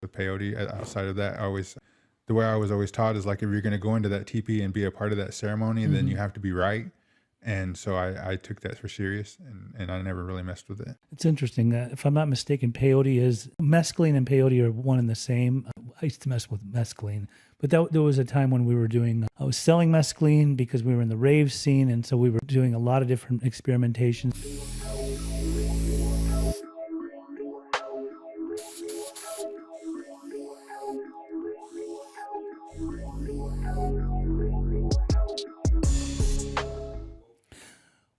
with peyote. Outside of that, the way I was always taught is like, if you're going to go into that teepee and be a part of that ceremony, then you have to be right. And so I took that for serious, and I never really messed with it. It's interesting. If I'm not mistaken, peyote is mescaline and peyote are one and the same. I used to mess with mescaline, but there was a time when we were doing, I was selling mescaline because we were in the rave scene. And so we were doing a lot of different experimentations.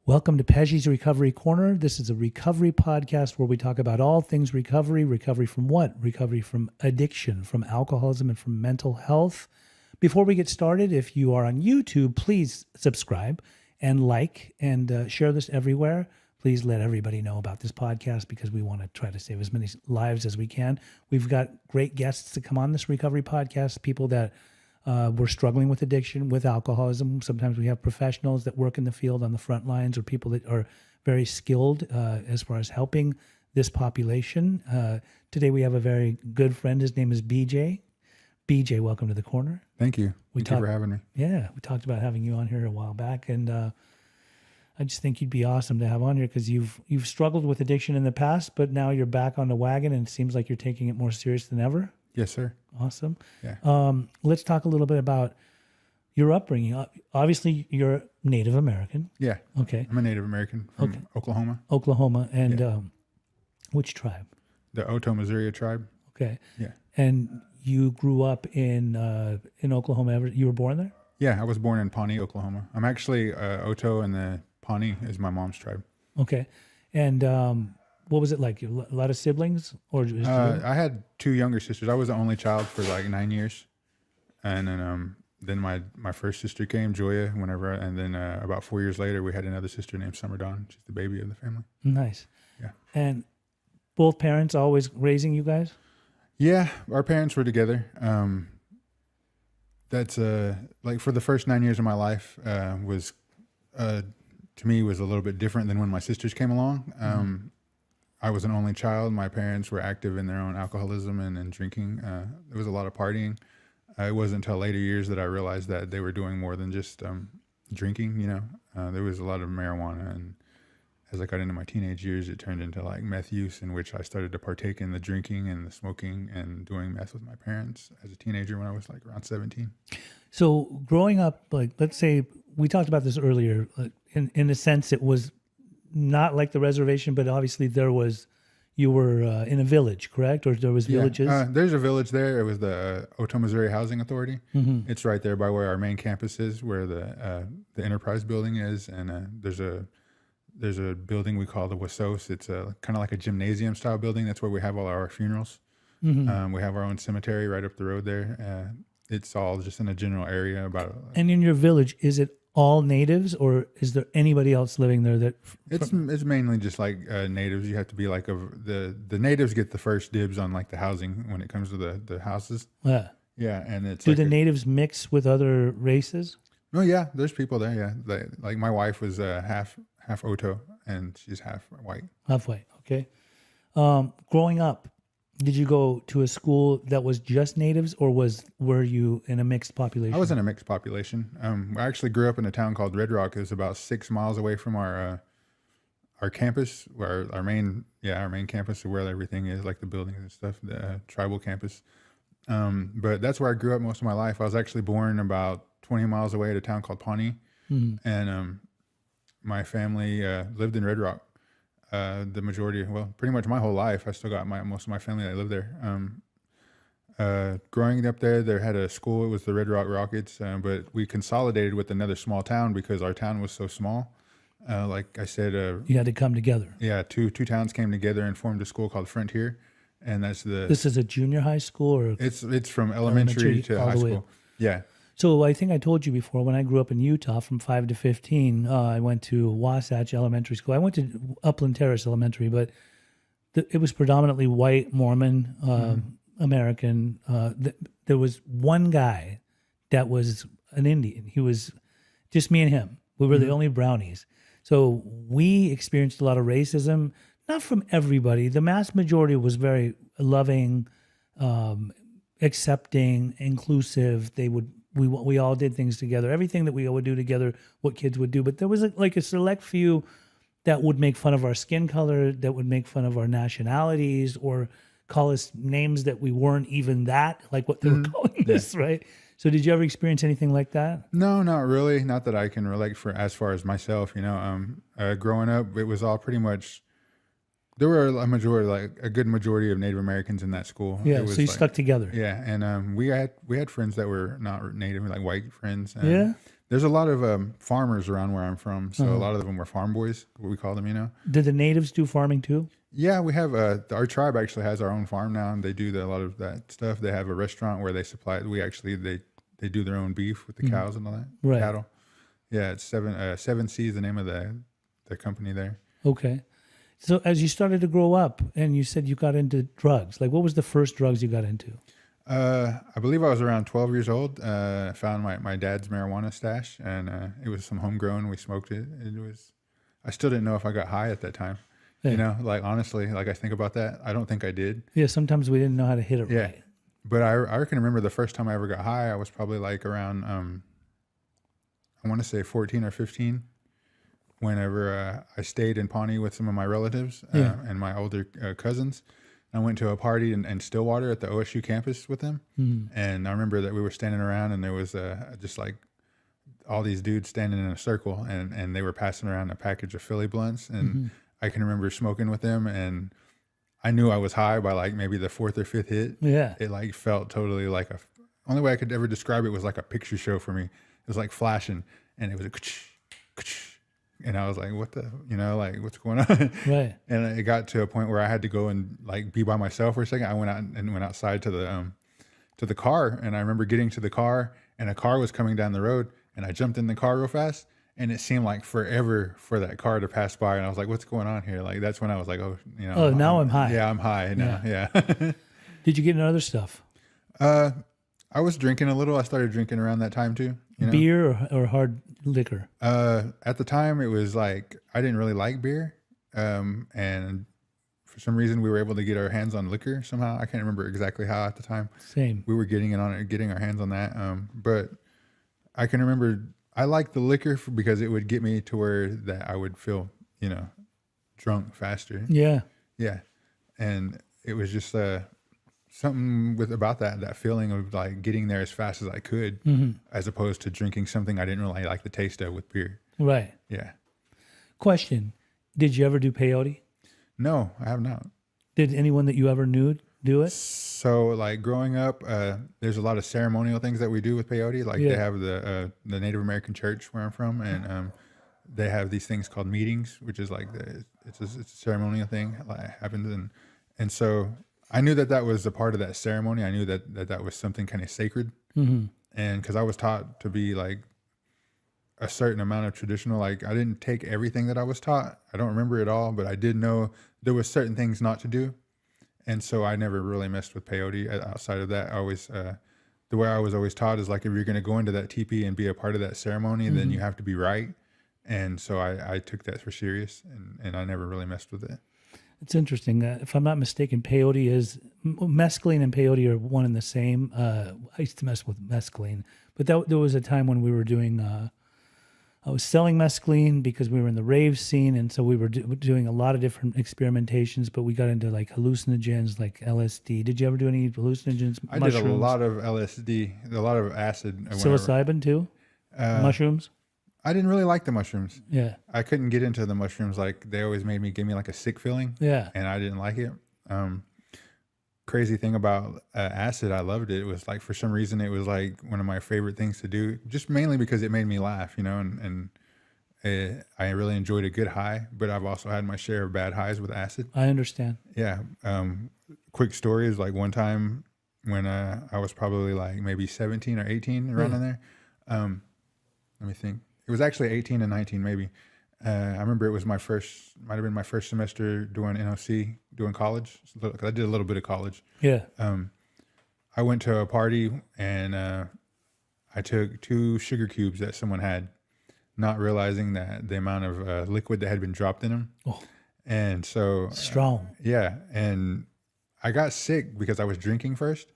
Welcome to PEJ'S Recovery Corner. This is a recovery podcast where we talk about all things recovery. Recovery from what? Recovery from addiction, from alcoholism, and from mental health. Before we get started, if you are on YouTube, please subscribe and like and share this everywhere. Please let everybody know about this podcast because we want to try to save as many lives as we can. We've got great guests to come on this recovery podcast, people that we're struggling with addiction, with alcoholism. Sometimes we have professionals that work in the field on the front lines, or people that are very skilled as far as helping this population. Today we have a very good friend. His name is BeeJay. BeeJay, welcome to the corner. Thank you. Thank you for having me. Yeah, we talked about having you on here a while back, and I just think you'd be awesome to have on here because you've struggled with addiction in the past, but now you're back on the wagon, and it seems like you're taking it more serious than ever. Yes, sir. Awesome. Yeah. Let's talk a little bit about your upbringing. Obviously, you're Native American. Yeah. Okay. I'm a Native American from Oklahoma. Oklahoma. And which tribe? The Oto Missouri tribe. Okay. Yeah. And you grew up in Oklahoma. You were born there? Yeah, I was born in Pawnee, Oklahoma. I'm actually Oto, and the Pawnee is my mom's tribe. Okay. And what was it like? A lot of siblings? Or just I had two younger sisters. I was the only child for like 9 years. And then my first sister came, Joya, and then about 4 years later, we had another sister named Summer Dawn. She's the baby of the family. Nice. Yeah. And both parents always raising you guys? Yeah, our parents were together. That's like for the first 9 years of my life was to me was a little bit different than when my sisters came along. I was an only child. My parents were active in their own alcoholism and drinking. There was a lot of partying. It wasn't until later years that I realized that they were doing more than just drinking. There was a lot of marijuana, and as I got into my teenage years, it turned into like meth use, in which I started to partake in the drinking and the smoking and doing meth with my parents as a teenager when I was like around 17. So growing up, like, let's say we talked about this earlier, in a sense, it was not like the reservation, but obviously you were in a village, correct? Or there was villages? There's a village there. It was the Oto Missouri Housing Authority. Mm-hmm. It's right there by where our main campus is, where the Enterprise building is. And there's a building we call the Wasos. It's kind of like a gymnasium style building. That's where we have all our funerals. Mm-hmm. We have our own cemetery right up the road there. It's all just in a general area. And in your village, is it all natives, or is there anybody else living there that? It's mainly just like natives. You have to be like the natives get the first dibs on like the housing when it comes to the houses. Yeah. Yeah, and it's. Do the natives mix with other races? Oh yeah, there's people there. Yeah, like my wife was half Oto, and she's half white. Half white. Okay. Growing up, did you go to a school that was just natives, or were you in a mixed population? I was in a mixed population. I actually grew up in a town called Red Rock. It was about 6 miles away from our campus, where our main campus, where everything is, like the buildings and stuff, the tribal campus. But that's where I grew up most of my life. I was actually born about 20 miles away at a town called Pawnee, and my family lived in Red Rock. The majority, pretty much my whole life, I still got most of my family that lived there. Growing up there, they had a school. It was the Red Rock Rockets, but we consolidated with another small town because our town was so small. Like I said, you had to come together. Yeah, two towns came together and formed a school called Frontier, and that's This is a junior high school, or it's from elementary to high school. Yeah. So I think I told you before, when I grew up in Utah from 5 to 15, I went to Wasatch Elementary School. I went to Upland Terrace Elementary, but it was predominantly white, Mormon, American. There was one guy that was an Indian. He was just me and him. We were the only brownies. So we experienced a lot of racism, not from everybody. The mass majority was very loving, accepting, inclusive. We all did things together. Everything that we all would do together, what kids would do. But there was like a select few that would make fun of our skin color, that would make fun of our nationalities, or call us names that we weren't even that, like what they were calling us, right? So did you ever experience anything like that? No, not really. Not that I can relate for as far as myself, growing up, it was all pretty much, there were a good majority of Native Americans in that school. Yeah, It was so you like, stuck together. yeah. And we had friends that were not Native, like white friends. And Yeah? there's a lot of farmers around where I'm from. So a lot of them were farm boys, what we call them. Did the natives do farming too? Yeah, we have our tribe actually has our own farm now, and they do a lot of that stuff. They have a restaurant where they supply. They do their own beef with the cows and all that, Right. cattle. Yeah, it's Seven C's the name of the company there. Okay. So as you started to grow up and you said you got into drugs, like what was the first drugs you got into? I believe I was around 12 years old. Found my dad's marijuana stash, and it was some homegrown. We smoked it. I still didn't know if I got high at that time. Yeah. Like honestly, like I think about that, I don't think I did. Yeah, sometimes we didn't know how to hit it Yeah. right. But I can remember the first time I ever got high, I was probably like around, I want to say 14 or 15, whenever I stayed in Pawnee with some of my relatives and my older cousins. I went to a party in Stillwater at the OSU campus with them. And I remember that we were standing around, and there was just like all these dudes standing in a circle, and they were passing around a package of Philly blunts. And I can remember smoking with them, and I knew I was high by like maybe the fourth or fifth hit. Yeah. It like felt totally like only way I could ever describe it was like a picture show for me. It was like flashing, and it was a and I was like, what the, like what's going on? Right. And it got to a point where I had to go and like be by myself for a second. I went out and went outside to the car, and I remember getting to the car, and a car was coming down the road, and I jumped in the car real fast. And it seemed like forever for that car to pass by. And I was like, what's going on here? Like, that's when I was like, Oh, now I'm high. Yeah, I'm high now. Yeah. Did you get into other stuff? I was drinking a little. I started drinking around that time too. Beer or hard liquor? At the time, it was like, I didn't really like beer. And for some reason, we were able to get our hands on liquor somehow. I can't remember exactly how at the time. Same. We were getting our hands on that. But I can remember I liked the liquor because it would get me to where that I would feel, drunk faster. Yeah. Yeah. And it was just something about that feeling of like getting there as fast as I could, as opposed to drinking something I didn't really like the taste of with beer. Right. Yeah. Question. Did you ever do peyote? No, I have not. Did anyone that you ever knew do it? So like growing up, there's a lot of ceremonial things that we do with peyote. Like they have the Native American church where I'm from, and they have these things called meetings, which is like it's a ceremonial thing that happens, and so I knew that was a part of that ceremony. I knew that was something kind of sacred, and because I was taught to be like a certain amount of traditional, like I didn't take everything that I was taught. I don't remember it all, but I did know there was certain things not to do. And so I never really messed with peyote outside of that. I always, the way I was always taught is like, if you're going to go into that teepee and be a part of that ceremony, then you have to be right. And so I took that for serious, and I never really messed with it. It's interesting. If I'm not mistaken, peyote is mescaline and peyote are one and the same. I used to mess with mescaline, but there was a time when we were doing. I was selling mescaline because we were in the rave scene, and so we were doing a lot of different experimentations. But we got into like hallucinogens, like LSD. Did you ever do any hallucinogens? I did a lot of LSD, a lot of acid. Psilocybin too. Mushrooms. I didn't really like the mushrooms. Yeah. I couldn't get into the mushrooms. Like they always give me like a sick feeling. Yeah. And I didn't like it. Crazy thing about acid, I loved it. It was like, for some reason, it was like one of my favorite things to do, just mainly because it made me laugh, and I really enjoyed a good high, but I've also had my share of bad highs with acid. I understand. Yeah. Quick story is like one time when I was probably like maybe 17 or 18 around in there. Let me think. It was actually 18 and 19 maybe. I remember it was might have been my first semester doing NOC, doing college. I did a little bit of college. Yeah. I went to a party, and I took 2 sugar cubes that someone had, not realizing that the amount of liquid that had been dropped in them. Oh. And so Strong. yeah. And I got sick because I was drinking first,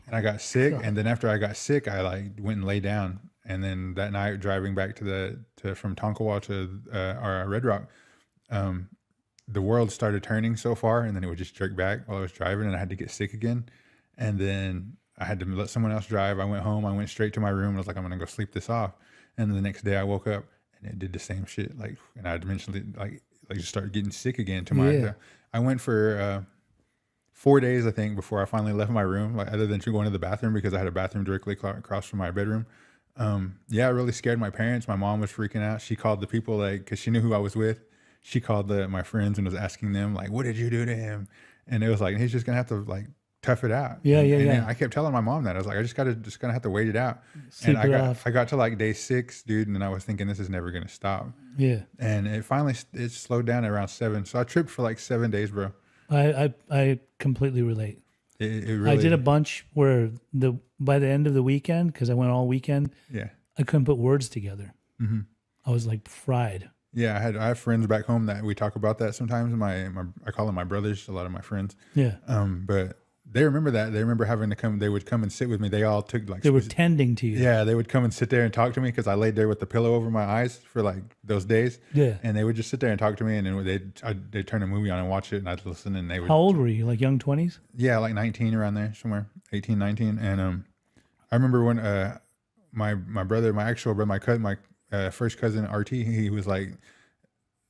and I got sick, and then after I got sick, I like went and lay down, and then that night driving back from Tonkawa to our Red Rock, the world started turning so far, and then it would just jerk back while I was driving, and I had to get sick again, and then I had to let someone else drive. I went home. I went straight to my room. I was like, I'm gonna go sleep this off, and the next day I woke up and it did the same shit. Like, and I eventually like just started getting sick again. I went for 4 days, I think, before I finally left my room, like other than going to the bathroom because I had a bathroom directly across from my bedroom. It really scared my parents. My mom was freaking out. She called the people because she knew who I was with. She called my friends and was asking them like, what did you do to him? And it was like, he's just going to have to like tough it out. And I kept telling my mom that. I was like, I just going to have to wait it out. Sleep and off. I got to like day 6, dude. And then I was thinking this is never going to stop. Yeah. And it finally, it slowed down at around 7. So I tripped for like 7 days, bro. I completely relate. It really, I did a bunch where by the end of the weekend, because I went all weekend, I couldn't put words together. Mm-hmm. I was like fried. Yeah, I have friends back home that we talk about that sometimes. I call them my brothers, a lot of my friends. Yeah. But they remember that. They remember having to come. They would come and sit with me. They all took like. They were tending to you. Yeah, they would come and sit there and talk to me because I laid there with the pillow over my eyes for like those days. Yeah. And they would just sit there and talk to me, and then they'd turn a movie on and watch it, and I'd listen, and they would. How old were you? Like young 20s? Yeah, like 19 around there, somewhere 18, 19. And I remember when my brother, my actual brother, my cousin, my first cousin RT, he was like,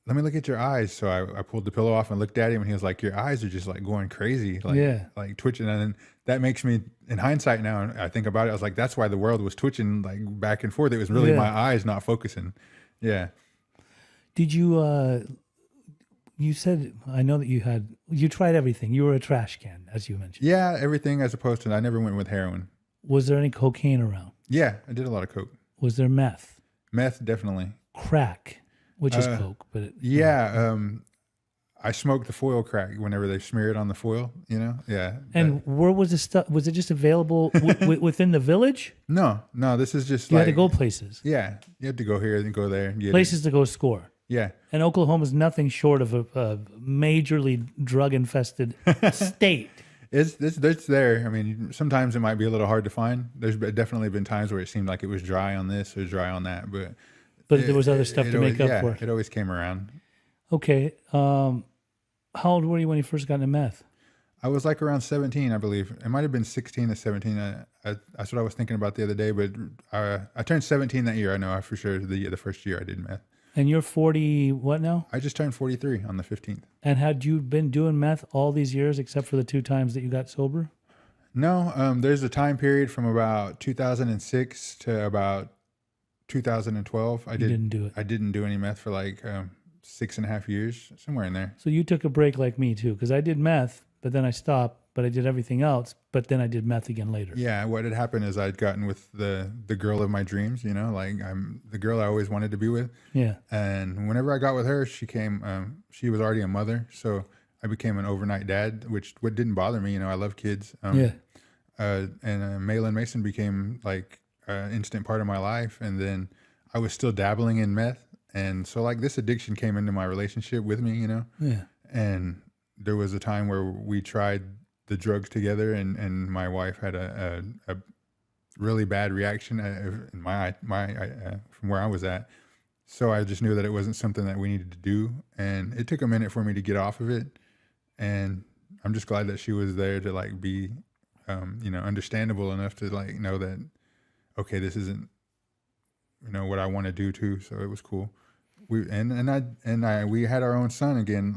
let me look at your eyes. So I pulled the pillow off and looked at him, and he was like, your eyes are just like going crazy, like twitching. And then that makes me, in hindsight now, I think about it, I was like, that's why the world was twitching like back and forth. It was really my eyes not focusing. Yeah. Did you, you said, I know that you tried everything. You were a trash can, as you mentioned. Yeah, everything as opposed to, I never went with heroin. Was there any cocaine around? Yeah, I did a lot of coke. Was there meth? Meth, definitely. Crack, which is coke, but I smoked the foil crack whenever they smear it on the foil, you know? Yeah. And where was the stuff? Was it just available within the village? No, this is just You had to go places. Yeah, you had to go here and go there. Places to go score. Yeah. And Oklahoma is nothing short of a majorly drug-infested state. It's there. I mean, sometimes it might be a little hard to find. There's definitely been times where it seemed like it was dry on this or dry on that, but there was other stuff to make up for it. It always came around. Okay. How old were you when you first got into meth? I was like around 17, I believe. It might have been 16 to 17. That's what I was thinking about the other day, but I turned 17 that year. I know for sure the first year I did meth. And you're 40, what now? I just turned 43 on the 15th. And had you been doing meth all these years except for the 2 times that you got sober? No, there's a time period from about 2006 to about 2012. I didn't do it. I didn't do any meth for like 6.5 years, somewhere in there. So you took a break like me too, because I did meth, but then I stopped, but I did everything else, but then I did meth again later. Yeah, what had happened is I'd gotten with the girl of my dreams, you know, like I'm the girl I always wanted to be with. Yeah. And whenever I got with her, she was already a mother, so I became an overnight dad, what didn't bother me, you know, I love kids. And Malin Mason became like an instant part of my life, and then I was still dabbling in meth, and so like this addiction came into my relationship with me, you know. Yeah. And there was a time where we tried the drugs together, and my wife had a really bad reaction in my from where I was at. So I just knew that it wasn't something that we needed to do, and it took a minute for me to get off of it. And I'm just glad that she was there to like be, understandable enough to like know that, okay, this isn't, what I want to do too. So it was cool. We had our own son again.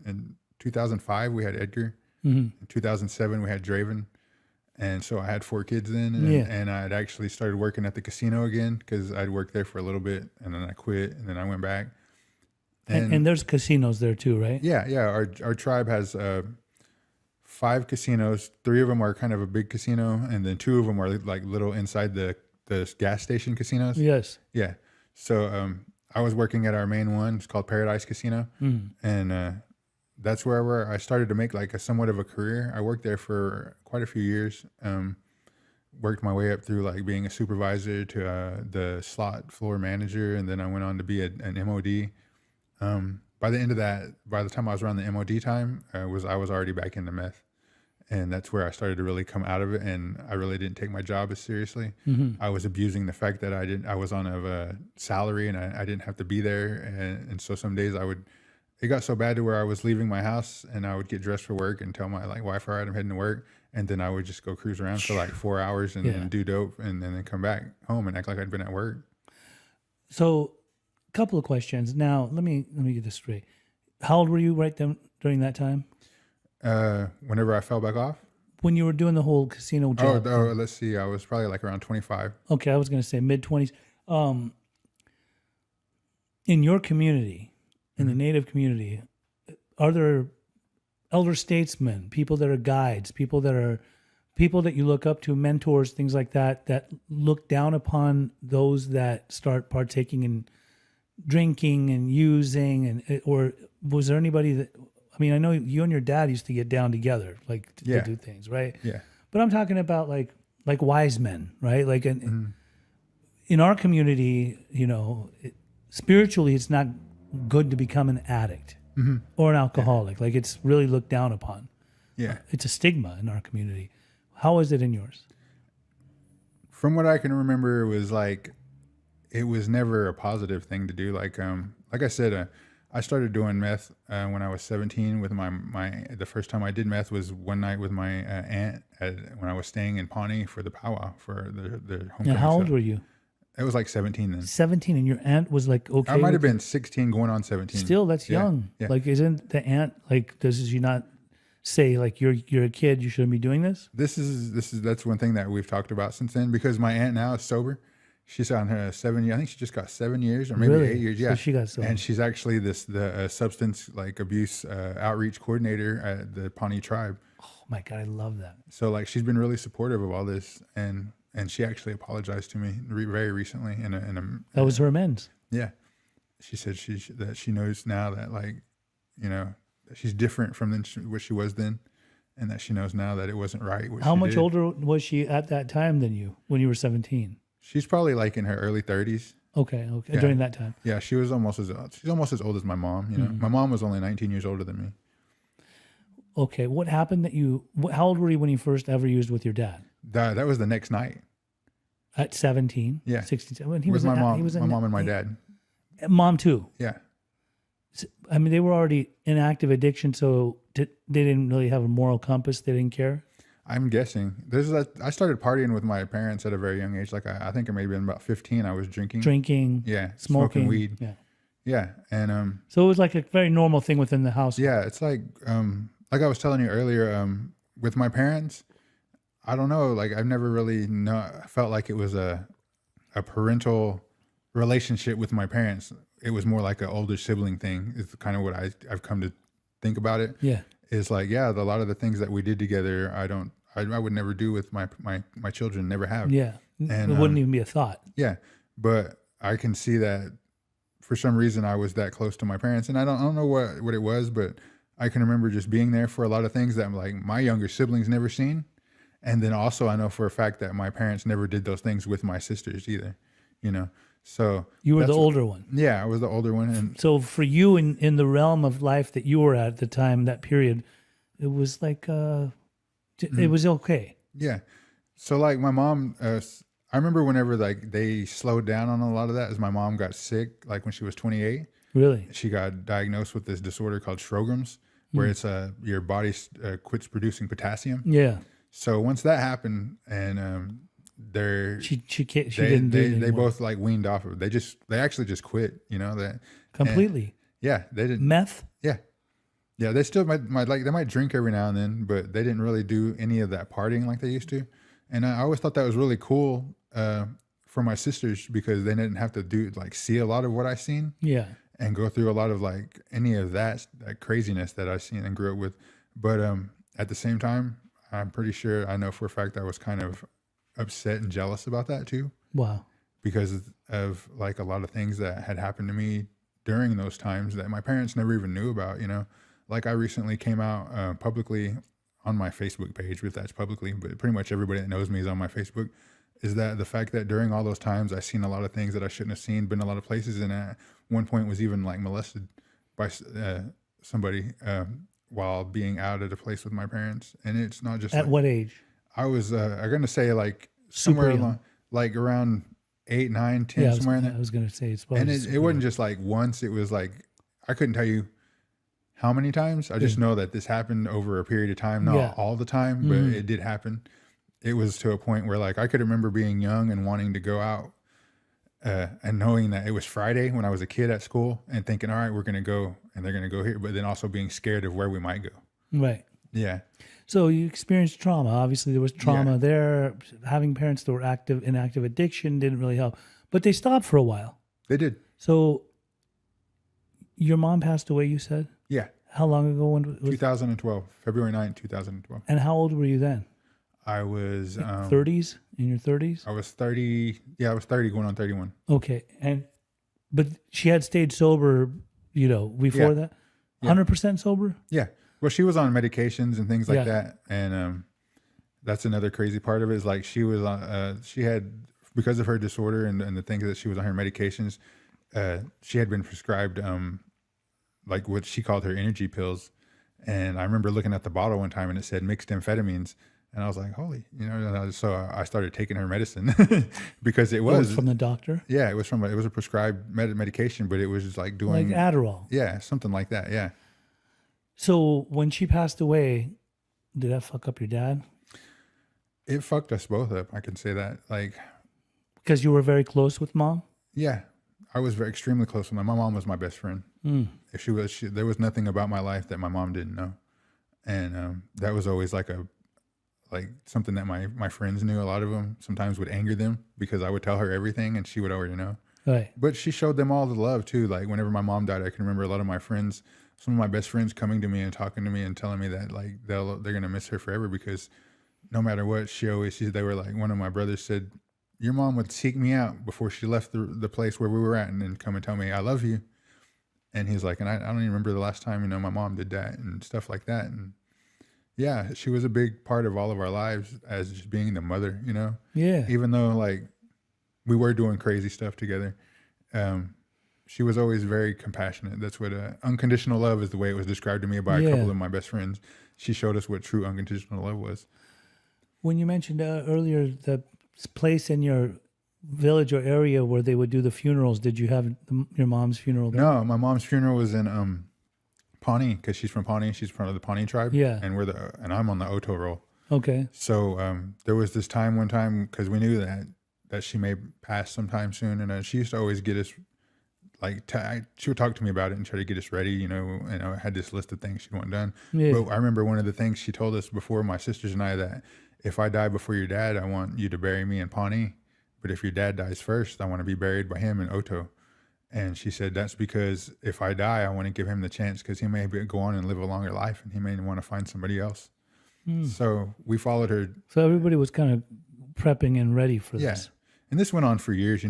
In 2005 we had Edgar. In 2007 we had Draven, and so I had 4 kids then. And I'd actually started working at the casino again because I'd worked there for a little bit, and then I quit, and then I went back. And there's casinos there too, right? Yeah. Our tribe has 5 casinos. 3 of them are kind of a big casino, and then 2 of them are like little inside the gas station casinos. Yes. Yeah. So I was working at our main one. It's called Paradise Casino, and that's where I started to make like a somewhat of a career. I worked there for quite a few years. Worked my way up through like being a supervisor to the slot floor manager, and then I went on to be an MOD. by the end of that, by the time I was around the MOD time, I was already back into meth. And that's where I started to really come out of it. And I really didn't take my job as seriously. I was abusing the fact that I was on a salary and I didn't have to be there. And so some days it got so bad to where I was leaving my house and I would get dressed for work and tell my like wife, all right, I'm heading to work. And then I would just go cruise around for like 4 hours and do dope and then come back home and act like I'd been at work. So a couple of questions. Now, let me get this straight. How old were you during that time? Whenever I fell back off. When you were doing the whole casino job? Oh, let's see. I was probably like around 25. Okay, I was going to say mid-20s. In your community, in the Native community, are there elder statesmen, people that are guides, people that you look up to, mentors, things like that, that look down upon those that start partaking in drinking and using, or was there anybody that? I mean, I know you and your dad used to get down together, like to do things, right? Yeah. But I'm talking about like wise men, right? Like in our community, spiritually, it's not good to become an addict or an alcoholic. Like it's really looked down upon. Yeah. It's a stigma in our community. How is it in yours? From what I can remember, it was never a positive thing to do. Like I said, I started doing meth when I was 17 with the first time I did meth was one night with my aunt when I was staying in Pawnee for the powwow for the homecoming. Now, how old were you? It was like 17 then. 17, and your aunt was like, okay. I might have been 16 going on 17. Still, that's young. Yeah. Like, isn't the aunt, like, does she not say, like, you're a kid, you shouldn't be doing this? That's one thing that we've talked about since then, because my aunt now is sober. She's on her 7 years. I think she just got 7 years or maybe Really? 8 years. Yeah. So she got sober. And she's actually the substance like abuse outreach coordinator at the Pawnee tribe. Oh my God, I love that. So like she's been really supportive of all this, and she actually apologized to me very recently That was her amends. Yeah. She said that she knows now that that she's different from what she was then, and that she knows now that it wasn't right. How much older was she at that time than you when you were 17? She's probably like in her early 30s. Okay. Yeah. During that time. Yeah, she's almost as old as my mom. My mom was only 19 years older than me. Okay, what happened how old were you when you first ever used with your dad? That was the next night. At 17? Yeah. 16? When With my mom, my mom and my dad. Mom too? Yeah. I mean, they were already in active addiction, so they didn't really have a moral compass. They didn't care. I'm guessing. I started partying with my parents at a very young age. Like I think I maybe been about 15. I was drinking. Yeah. Smoking weed. Yeah. Yeah. And so it was like a very normal thing within the house. Yeah. It's like I was telling you earlier, with my parents, I don't know. Like I've never really felt like it was a parental relationship with my parents. It was more like an older sibling thing. Is kind of what I've come to think about it. Yeah. It's like, a lot of the things that we did together, I would never do with my children, never have. Yeah. And it wouldn't even be a thought. Yeah. But I can see that for some reason I was that close to my parents, and I don't know what it was, but I can remember just being there for a lot of things that like my younger siblings never seen. And then also I know for a fact that my parents never did those things with my sisters either, So you were the older one. Yeah, I was the older one. And so for you in the realm of life that you were at the time, that period, it was like, it was okay. Yeah. So like my mom, I remember whenever like they slowed down on a lot of that, as my mom got sick, like when she was 28. Really? She got diagnosed with this disorder called Sjogren's, where it's your body quits producing potassium. Yeah. So once that happened, and they both like weaned off of it. They actually just quit, that completely. Yeah, they didn't. Meth. Yeah, they still they might drink every now and then, but they didn't really do any of that partying like they used to. And I always thought that was really cool for my sisters, because they didn't have to see a lot of what I seen. Yeah. And go through a lot of like any of that craziness that I've seen and grew up with. But at the same time, I'm pretty sure I know for a fact I was kind of upset and jealous about that too. Wow. Because of like a lot of things that had happened to me during those times that my parents never even knew about, Like I recently came out publicly on my Facebook page, if that's publicly, but pretty much everybody that knows me is on my Facebook, is that the fact that during all those times I've seen a lot of things that I shouldn't have seen, been a lot of places, and at one point was even like molested by somebody while being out at a place with my parents. And it's not just At what age? I was I'm gonna say like Super somewhere young. along, like around 8, 9, 10, Yeah, somewhere in there. I was gonna say it's And probably it super wasn't young. just like once. It was like I couldn't tell you how many times. I just know that this happened over a period of time, not Yeah. all the time, but it did happen. It was to a point where like I could remember being young and wanting to go out and knowing that it was Friday when I was a kid at school and thinking, all right, we're going to go and they're going to go here, but then also being scared of where we might go. Right. Yeah. So you experienced trauma. Obviously, there was trauma there. Having parents that were in active addiction didn't really help, but they stopped for a while. They did. So your mom passed away, you said? Yeah. How long ago? When was, 2012, February 9th, 2012. and how old were you then? I was, 30s? In your 30s? I was 30. Yeah, I was 30 going on 31. Okay. But she had stayed sober, before that? 100% sober? Yeah. Well, she was on medications and things like Yeah. that. And that's another crazy part of it is like she was on, she had, because of her disorder and the things that she was on her medications, she had been prescribed like what she called her energy pills. And I remember looking at the bottle one time and it said mixed amphetamines. And I was like, holy, so I started taking her medicine because it was from the doctor? yeah, it was a prescribed medication, but it was just like doing, Like Adderall. yeah, something like that. Yeah. So when she passed away, did that fuck up your dad? It fucked us both up. I can say that. Like, Because you were very close with mom? yeah, I was very extremely close with my mom was my best friend. If there was nothing about my life that my mom didn't know. And that was always like something that my friends knew. A lot of them sometimes would anger them because I would tell her everything and she would already know. Right. But she showed them all the love too. Like whenever my mom died, I can remember a lot of my friends, some of my best friends coming to me and talking to me and telling me that like they're going to miss her forever because no matter what, they were like, one of my brothers said, your mom would seek me out before she left the place where we were at and then come and tell me, I love you. And he's like, and I don't even remember the last time, my mom did that and stuff like that. And yeah, she was a big part of all of our lives as just being the mother, Yeah. even though like we were doing crazy stuff together. She was always very compassionate. That's what unconditional love is the way it was described to me by a couple of my best friends. She showed us what true unconditional love was. When you mentioned earlier the place in your village or area where they would do the funerals, did you have your mom's funeral there? No, my mom's funeral was in Pawnee because she's from Pawnee. She's from the Pawnee tribe. Yeah. And and I'm on the Oto roll. Okay. So there was this one time because we knew that she may pass sometime soon, and she used to always get us she would talk to me about it and try to get us ready, and I had this list of things she'd want done. Yeah. But I remember one of the things she told us before, my sisters and I, that if I die before your dad, I want you to bury me in Pawnee. But if your dad dies first, I want to be buried by him in Oto. And she said, that's because if I die, I want to give him the chance because he may go on and live a longer life and he may want to find somebody else. So we followed her. So everybody was kind of prepping and ready for Yeah. this. And this went on for years,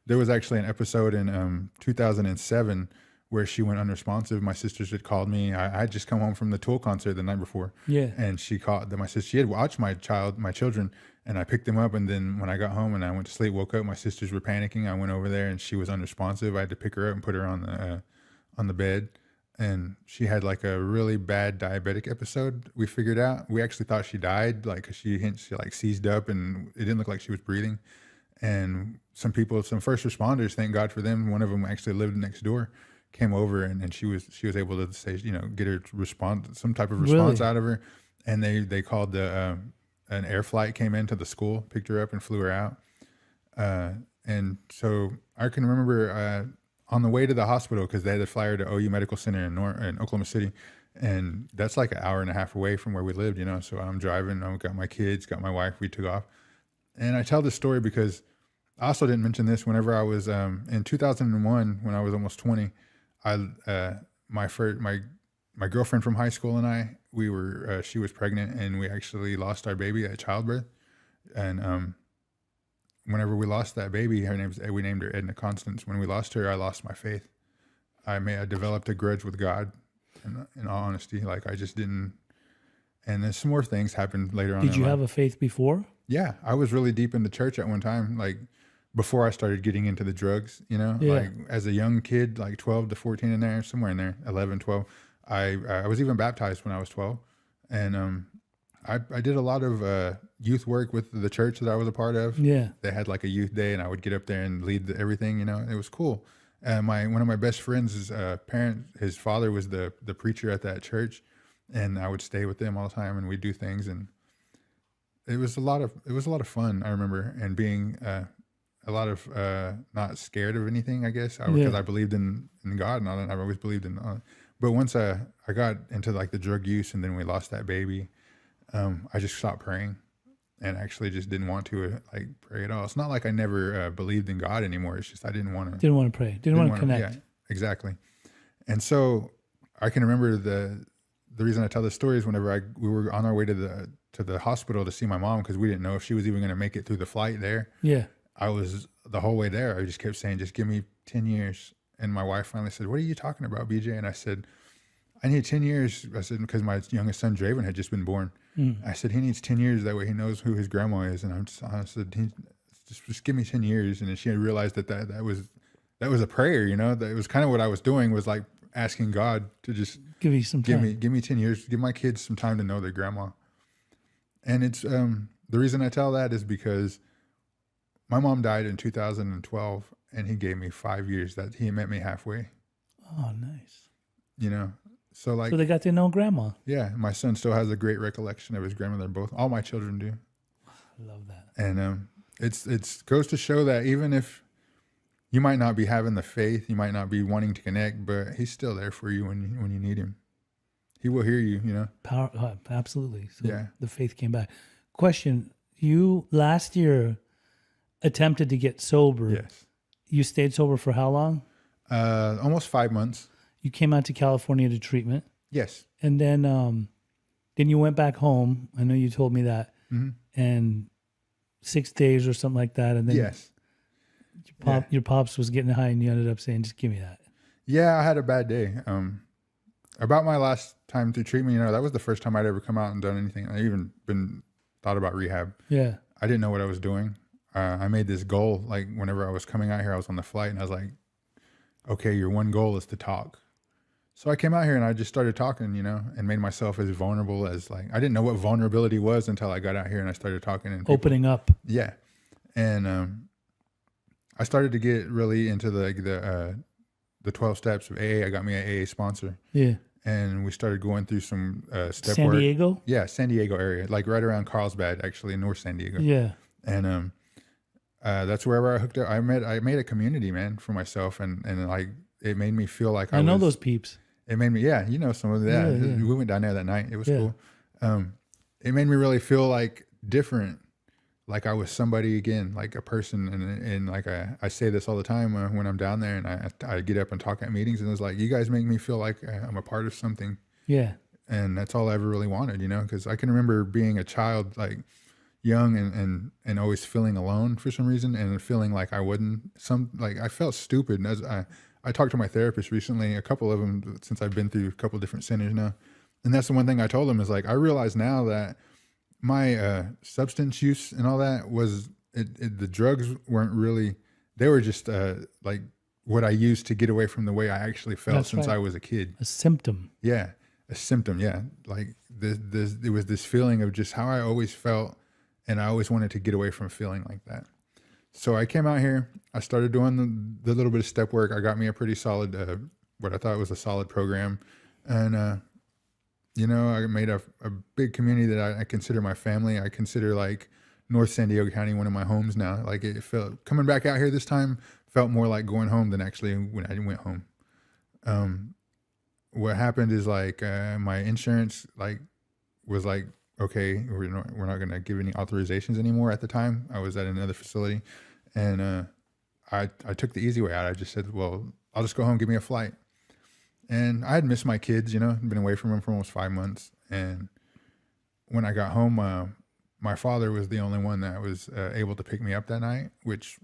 There was actually an episode in 2007 where she went unresponsive. My sisters had called me. I had just come home from the Tool concert the night before. Yeah. And she called my sister. She had watched my children, and I picked them up. And then when I got home and I went to sleep, woke up, my sisters were panicking. I went over there and she was unresponsive. I had to pick her up and put her on the bed. And she had like a really bad diabetic episode. We figured out. We actually thought she died, like 'cause she like seized up and it didn't look like she was breathing. And some first responders, thank God for them. One of them actually lived next door, came over and she was able to say, get her some type of response out of her. And they called an air flight came into the school, picked her up and flew her out. And so I can remember on the way to the hospital, because they had to fly her to OU Medical Center in Oklahoma City. And that's like an hour and a half away from where we lived, So I'm driving, I've got my kids, got my wife, we took off. And I tell this story because I also didn't mention this. Whenever I was in 2001, when I was almost 20, my girlfriend from high school and I, she was pregnant and we actually lost our baby at childbirth. And whenever we lost that baby, we named her Edna Constance. When we lost her, I lost my faith. I developed a grudge with God. In all honesty, like I just didn't. And then some more things happened later on. Did you have a faith before? Yeah, I was really deep into church at one time, like before I started getting into the drugs, Yeah. like as a young kid, like 12 to 14 in there, somewhere in there, 11, 12. I was even baptized when I was 12. And I did a lot of youth work with the church that I was a part of. Yeah. They had like a youth day, and I would get up there and lead everything, It was cool. One of my best friends' his father was the preacher at that church, and I would stay with them all the time, and we'd do things, and it was a lot of fun. I remember, and being a lot of not scared of anything, I guess, because I believed in God, and all that. I've always believed in. But once I got into like the drug use, and then we lost that baby, I just stopped praying, and actually just didn't want to like pray at all. It's not like I never believed in God anymore. It's just I didn't want to. Didn't want to pray. Didn't want to connect. Yeah, exactly. And so I can remember the reason I tell this story is whenever we were on our way to the hospital to see my mom, because we didn't know if she was even going to make it through the flight there. Yeah. I was the whole way there. I just kept saying, just give me 10 years. And my wife finally said, what are you talking about, BeeJay? And I said, I need 10 years. I said, because my youngest son, Draven, had just been born. I said, he needs 10 years. That way he knows who his grandma is. And I said, just give me 10 years. And then she had realized that was a prayer, that it was kind of what I was doing, was like asking God to just give you some time. Give me 10 years, give my kids some time to know their grandma. And it's, the reason I tell that is because my mom died in 2012, and he gave me 5 years. That he met me halfway. Oh, nice. So like, so they got to know grandma. Yeah, my son still has a great recollection of his grandmother. All my children do. I love that. And it's goes to show that even if you might not be having the faith, you might not be wanting to connect, but he's still there for you when you need him. He will hear you. Power, absolutely. So Yeah. the faith came back. Question: you last year attempted to get sober. Yes. You stayed sober for how long? Almost 5 months. You came out to California to treatment. Yes. And then you went back home. I know you told me that. Mm-hmm. And 6 days or something like that. And then Yes. your pops was getting high, and you ended up saying, "Just give me that." Yeah, I had a bad day. About my last time through treatment, that was the first time I'd ever come out and done anything. I even thought about rehab. Yeah. I didn't know what I was doing. I made this goal, like whenever I was coming out here, I was on the flight, and I was like, okay, your one goal is to talk. So I came out here and I just started talking, and made myself as vulnerable as I didn't know what vulnerability was until I got out here and I started talking and opening up. Yeah. And I started to get really into the 12 steps of AA. I got me an AA sponsor. Yeah. And we started going through some step San work. Diego? Yeah, San Diego area, like right around Carlsbad, actually, in North San Diego. Yeah. And that's wherever I hooked up. I made a community, man, for myself, and like it made me feel like I know those peeps. It made me, some of that. Yeah. We went down there that night. It was cool. It made me really feel like different, like I was somebody again, like a person. And like I say this all the time when I'm down there, and I get up and talk at meetings, and it's like, you guys make me feel like I'm a part of something. Yeah. And that's all I ever really wanted, because I can remember being a child, like young and always feeling alone for some reason, and feeling like I wouldn't, I felt stupid. And as I talked to my therapist recently, a couple of them, since I've been through a couple of different centers now. And that's the one thing I told them is like, I realize now that my substance use and all that was, the drugs weren't really, they were just like what I used to get away from the way I actually felt since I was a kid. A symptom. Yeah. A symptom. Yeah. Like it was this feeling of just how I always felt. And I always wanted to get away from feeling like that. So I came out here, I started doing the little bit of step work. I got me a pretty solid, what I thought was a solid program. And, I made a big community that I consider my family. I consider like North San Diego County one of my homes now. Like it felt, coming back out here this time felt more like going home than actually when I went home. What happened is like my insurance was like, okay, we're not going to give any authorizations anymore. At the time I was at another facility, and I took the easy way out. I just said, well, I'll just go home, give me a flight. And I had missed my kids, been away from them for almost 5 months. And when I got home, my father was the only one that was able to pick me up that night, which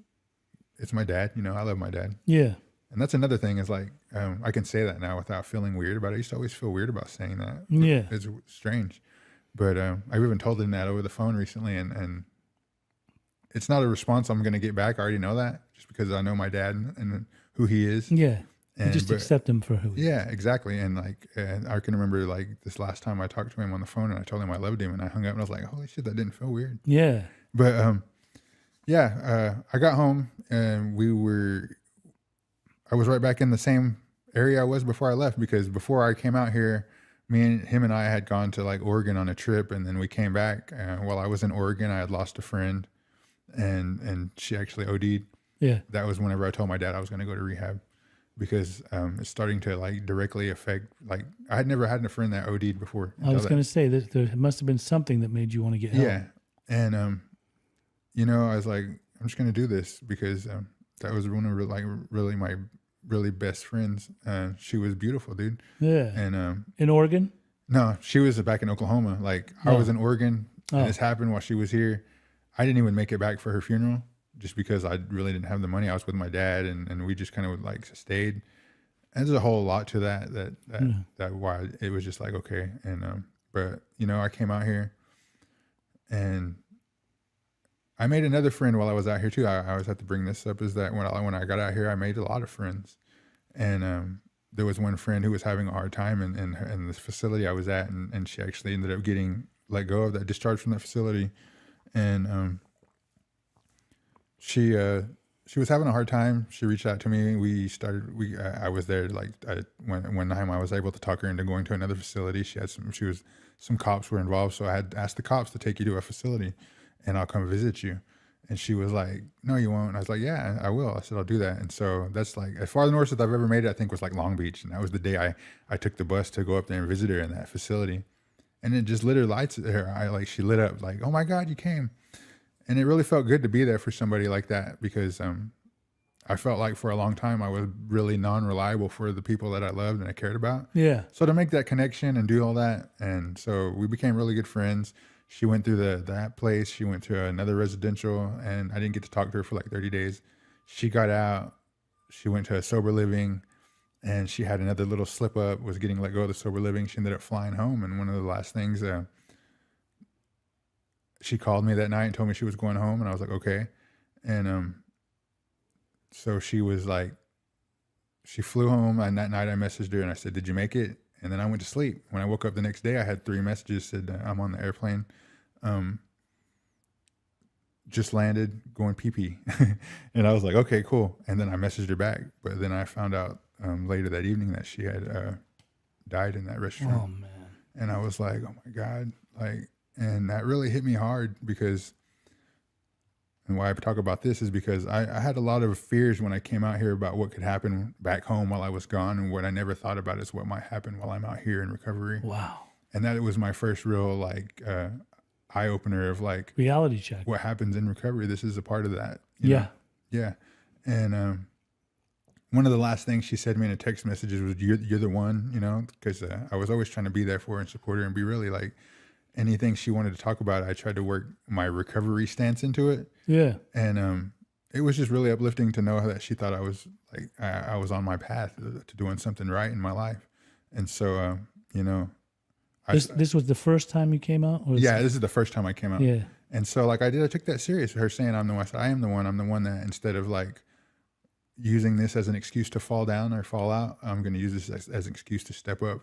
it's my dad. I love my dad. Yeah. And that's another thing is like, I can say that now without feeling weird about it. I used to always feel weird about saying that. Yeah. It's strange. But I've even told him that over the phone recently, and it's not a response I'm going to get back. I already know that just because I know my dad and who he is. Yeah. You And just accept him for who he is. yeah, exactly. And like, and I can remember like this last time I talked to him on the phone and I told him I loved him and I hung up and I was like, holy shit, that didn't feel weird. Yeah. But I got home and I was right back in the same area I was before I left, because before I came out here, him and I had gone to like Oregon on a trip, and then we came back. While I was in Oregon, I had lost a friend, and she actually OD'd. Yeah. That was whenever I told my dad I was going to go to rehab, because it's starting to like directly affect. Like I had never had a friend that OD'd before. I was going to say that there must have been something that made you want to get help. Yeah, and I was like, I'm just going to do this because that was one of really my really best friends. She was beautiful, dude. Yeah. And in Oregon? no, she was back in Oklahoma. Like I was in Oregon, and this happened while she was here. I didn't even make it back for her funeral just because I really didn't have the money. I was with my dad, and we just kind of like stayed. And there's a whole lot to that why it was just like, okay. And but I came out here and I made another friend while I was out here too. I always have to bring this up, is that when I got out here, I made a lot of friends. And there was one friend who was having a hard time in this facility I was at, and she actually ended up getting let go of that, discharged from that facility. And she was having a hard time. She reached out to me. I was there. One time I was able to talk her into going to another facility. Some cops were involved. So I had asked the cops to take you to a facility and I'll come visit you. And she was like, no, you won't. And I was like, yeah, I will. I said, I'll do that. And so that's like, as far north as I've ever made it, I think was like Long Beach. And that was the day I took the bus to go up there and visit her in that facility. And it just lit her lights at her. She lit up like, oh my God, you came. And it really felt good to be there for somebody like that, because I felt like for a long time I was really non-reliable for the people that I loved and I cared about. Yeah. So to make that connection and do all that, and so we became really good friends. She went through that place. She went to another residential, and I didn't get to talk to her for like 30 days. She got out. She went to a sober living, and she had another little slip up, was getting let go of the sober living. She ended up flying home. And one of the last things, she called me that night and told me she was going home. And I was like, okay. And so she was like, she flew home. And that night I messaged her and I said, did you make it? And then I went to sleep. When I woke up the next day, I had 3 messages, said, I'm on the airplane. Just landed, going pee-pee. And I was like, okay, cool. And then I messaged her back. But then I found out later that evening that she had died in that restaurant. Oh, man. And I was like, oh my God. And that really hit me hard, because, and why I talk about this is because I had a lot of fears when I came out here about what could happen back home while I was gone. And what I never thought about is what might happen while I'm out here in recovery. Wow. And that was my first real eye opener of reality check. What happens in recovery. This is a part of that. Yeah. Know? Yeah. And one of the last things she said to me in a text messages was, you're the one, because I was always trying to be there for her and support her and be really anything she wanted to talk about. I tried to work my recovery stance into it. Yeah. And it was just really uplifting to know that she thought I was I was on my path to doing something right in my life. And so, this was the first time you came out? Yeah, this is the first time I came out. Yeah. And so I took that serious. Her saying I'm the one. I said, I am the one. I'm the one that, instead of using this as an excuse to fall down or fall out, I'm going to use this as an excuse to step up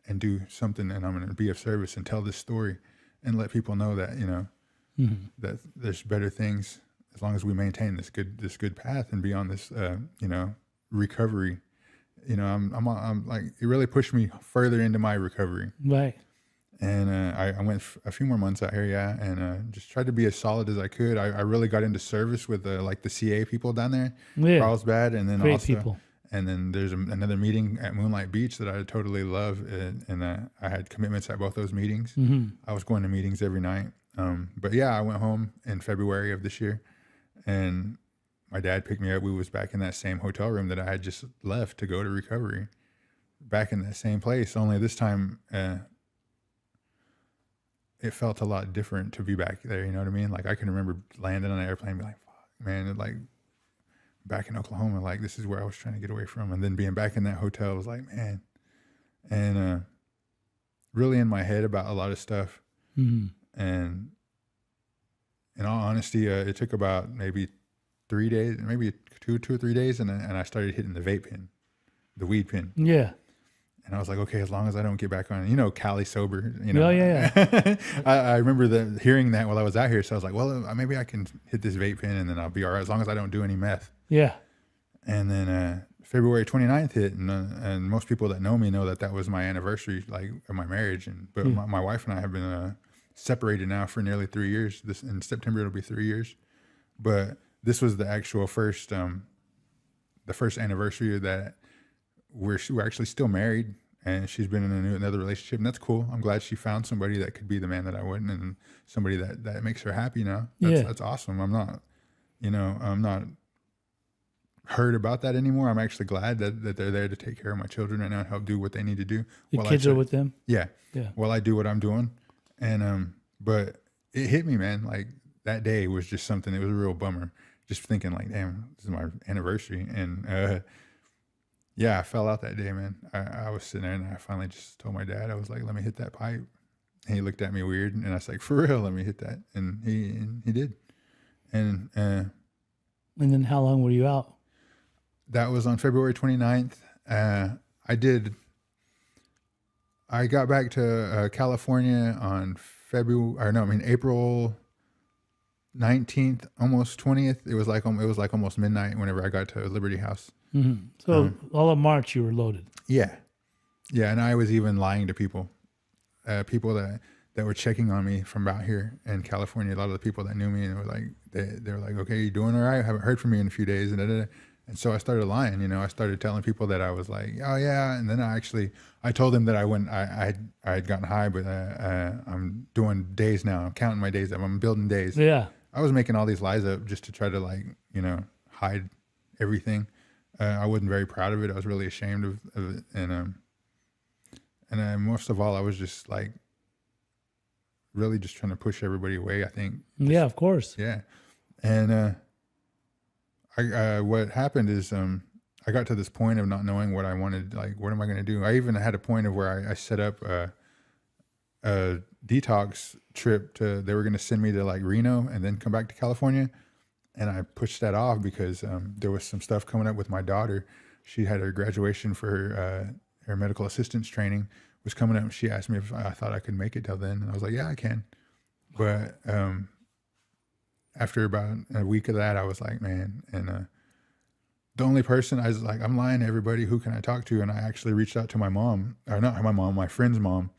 and do something. And I'm going to be of service and tell this story and let people know that, that there's better things as long as we maintain this good path and be on this, recovery. I'm it really pushed me further into my recovery. Right. And I went a few more months out here, yeah, and just tried to be as solid as I could. I really got into service with the CA people down there, Carlsbad, and then great also people. And then there's another meeting at Moonlight Beach that I totally love, and I had commitments at both those meetings. Mm-hmm. I was going to meetings every night, but yeah, I went home in February of this year, and my dad picked me up. We was back in that same hotel room that I had just left to go to recovery, back in that same place. Only this time, it felt a lot different to be back there. You know what I mean? I can remember landing on an airplane and be like, fuck, man, back in Oklahoma, this is where I was trying to get away from. And then being back in that hotel was like, man, and really in my head about a lot of stuff. Mm-hmm. And in all honesty, it took about maybe 3 days, maybe two or 3 days. And I started hitting the vape pen, the weed pen. Yeah. And I was like, okay, as long as I don't get back on, Cali sober, Oh, yeah. I remember hearing that while I was out here. So I was like, well, maybe I can hit this vape pen and then I'll be all right as long as I don't do any meth. Yeah. And then February 29th hit, and most people that know me know that was my anniversary, like of my marriage. But my wife and I have been separated now for nearly 3 years. This in September it'll be 3 years. But this was the actual first, the first anniversary that we're actually still married, and she's been in another relationship, and that's cool. I'm glad she found somebody that could be the man that I wouldn't, and somebody that makes her happy now. That's awesome. I'm not hurt about that anymore. I'm actually glad that they're there to take care of my children right now and help do what they need to do. Your kids are with them? Yeah. Yeah. While I do what I'm doing. And, but it hit me, man. Like that day was just something, it was a real bummer. Just thinking like, damn, this is my anniversary. And, yeah, I fell out that day, man. I was sitting there and I finally just told my dad, I was like, let me hit that pipe. And he looked at me weird and I was like, for real, let me hit that. And he did. And then how long were you out? That was on February 29th. I got back to California on April 19th, almost 20th. It was like almost midnight whenever I got to Liberty House. Mm-hmm. So all of March you were loaded. Yeah. Yeah. And I was even lying to people that were checking on me from out here in California. A lot of the people that knew me and were like, they were like, okay, you doing all right? I haven't heard from you in a few days. And so I started lying, I started telling people that I was like, oh yeah. And then I told them that I had gotten high, but I'm doing days now. I'm counting my days up. I'm building days. Yeah. I was making all these lies up just to try to hide everything. I wasn't very proud of it. I was really ashamed of it. And most of all, I was just like really just trying to push everybody away, I think. Yeah, of course. Yeah. And what happened is I got to this point of not knowing what I wanted, like, what am I going to do? I even had a point of where I set up a detox trip they were going to send me to like Reno and then come back to California. And I pushed that off because there was some stuff coming up with my daughter. She had her graduation for her medical assistance training was coming up. She asked me if I thought I could make it till then. And I was like, yeah, I can. But after about a week of that, I was like, man. And the only person I was like, I'm lying to everybody. Who can I talk to? And I actually reached out to my mom, or not my mom, my friend's mom,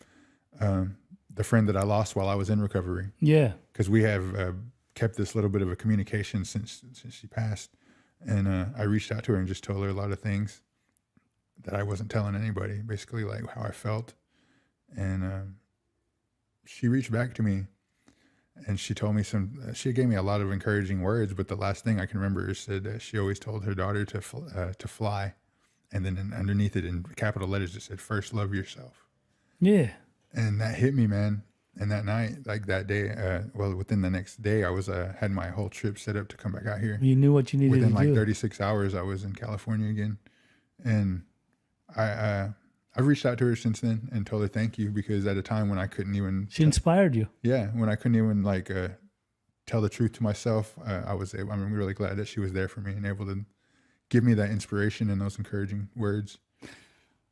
the friend that I lost while I was in recovery. Yeah. Because we have kept this little bit of a communication since she passed. And I reached out to her and just told her a lot of things that I wasn't telling anybody, basically like how I felt. And she reached back to me and she told me she gave me a lot of encouraging words, but the last thing I can remember is said that she always told her daughter to fly. And then underneath it in capital letters, it said, first love yourself. Yeah. And that hit me, man. And that night, like that day, within the next day, I was had my whole trip set up to come back out here. You knew what you needed to do. Within like 36 hours, I was in California again. And I've reached out to her since then and told her thank you, because at a time when I couldn't even... She inspired you. Yeah, when I couldn't even like tell the truth to myself, I'm really glad that she was there for me and able to give me that inspiration and those encouraging words.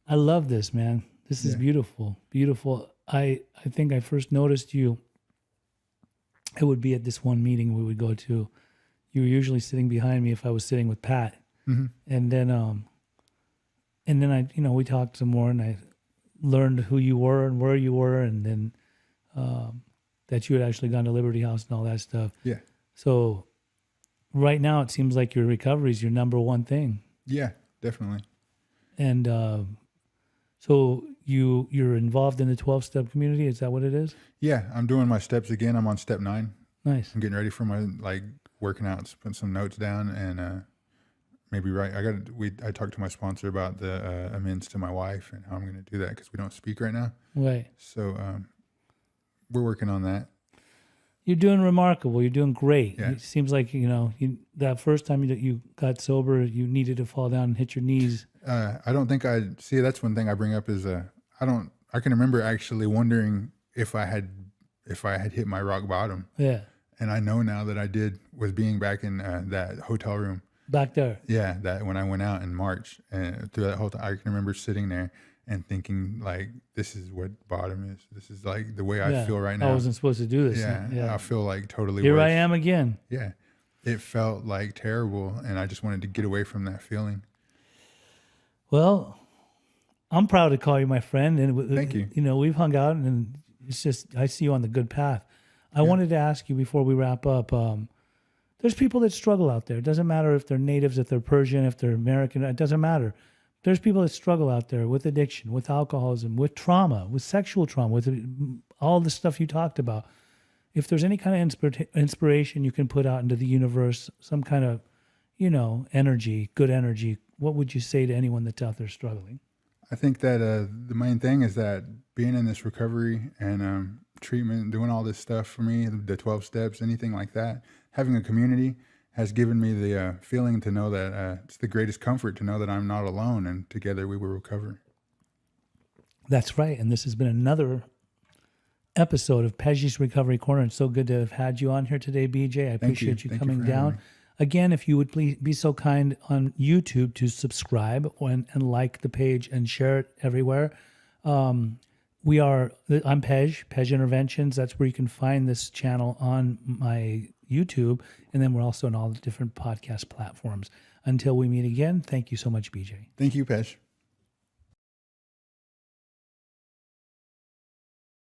I love this, man. This is beautiful. Beautiful. I think I first noticed you. It would be at this one meeting we would go to. You were usually sitting behind me if I was sitting with Pat. Mm-hmm. And then I, we talked some more and I learned who you were and where you were. And then that you had actually gone to Liberty House and all that stuff. Yeah. So right now it seems like your recovery is your number one thing. Yeah, definitely. And so you're involved in the 12-step community. Is that what it is? Yeah, I'm doing my steps again. I'm on step 9. Nice. I'm getting ready for my working out, putting some notes down, and maybe I talked to my sponsor about the amends to my wife and how I'm going to do that, because we don't speak right now. Right. So we're working on that. You're doing remarkable. You're doing great. Yeah. It seems like, that first time you got sober, you needed to fall down and hit your knees. I don't think that's one thing I bring up is I can remember actually wondering if I had hit my rock bottom. Yeah. And I know now that I was being back in that hotel room. Back there. Yeah, that when I went out in March, and through that whole time, I can remember sitting there and thinking, like, this is what bottom is. This is like the way I feel right now. I wasn't supposed to do this. Yeah, I feel like totally Here worse. I am again. Yeah, it felt like terrible, and I just wanted to get away from that feeling. Well, I'm proud to call you my friend. And Thank you. You know, we've hung out, and it's just, I see you on the good path. I wanted to ask you before we wrap up, there's people that struggle out there. It doesn't matter if they're natives, if they're Persian, if they're American. It doesn't matter. There's people that struggle out there with addiction, with alcoholism, with trauma, with sexual trauma, with all the stuff you talked about. If there's any kind of inspiration you can put out into the universe, some kind of, you know, energy, good energy, what would you say to anyone that's out there struggling? I think that the main thing is that being in this recovery and treatment, doing all this stuff for me, the 12 steps, anything like that, having a community has given me the feeling to know that it's the greatest comfort to know that I'm not alone, and together we will recover. That's right. And this has been another episode of PEJ'S Recovery Corner. It's so good to have had you on here today, BeeJay. I appreciate you Thank coming for having down. me. Again, if you would please be so kind on YouTube to subscribe and like the page and share it everywhere. I'm PEJ Interventions. That's where you can find this channel on my YouTube. And then we're also on all the different podcast platforms. Until we meet again, thank you so much, BeeJay. Thank you, Pej.